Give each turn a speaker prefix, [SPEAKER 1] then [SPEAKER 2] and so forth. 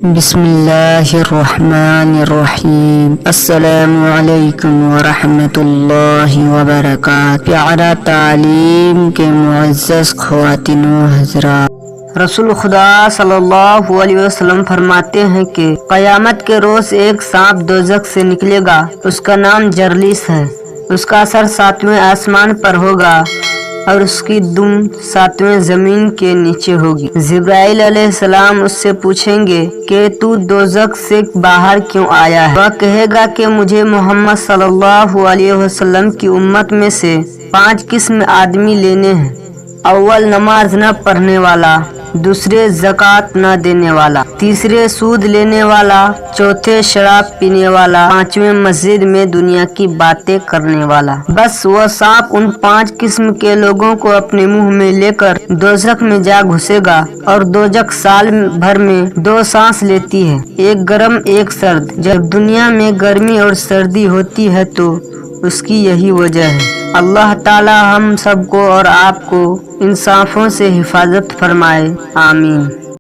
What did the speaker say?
[SPEAKER 1] بسم اللہ الرحمن الرحیم۔ السلام علیکم ورحمۃ اللہ وبرکاتہ۔ پیارا تعلیم کے معزز خواتین و حضرات، رسول خدا صلی اللہ علیہ وسلم فرماتے ہیں کہ قیامت کے روز ایک سانپ دوزخ سے نکلے گا، اس کا نام جرلیس ہے۔ اس کا سر 7ویں آسمان پر ہوگا اور اس کی دم 7ویں زمین کے نیچے ہوگی۔ جبرائیل علیہ السلام اس سے پوچھیں گے کہ تو دوزخ سے باہر کیوں آیا ہے؟ وہ کہے گا کہ مجھے محمد صلی اللہ علیہ وسلم کی امت میں سے 5 قسم آدمی لینے ہیں۔ اول، نماز نہ پڑھنے والا، دوسرے زکوٰۃ نہ دینے والا، تیسرے سود لینے والا، چوتھے شراب پینے والا، 5ویں مسجد میں دنیا کی باتیں کرنے والا۔ بس وہ سانپ ان 5 قسم کے لوگوں کو اپنے منہ میں لے کر دوزخ میں جا گھسے گا، اور دوزخ سال بھر میں 2 سانس لیتی ہے، ایک گرم ایک سرد۔ جب دنیا میں گرمی اور سردی ہوتی ہے تو اس کی یہی وجہ ہے۔ اللہ تعالی ہم سب کو اور آپ کو ان سانپوں سے حفاظت فرمائے، آمین۔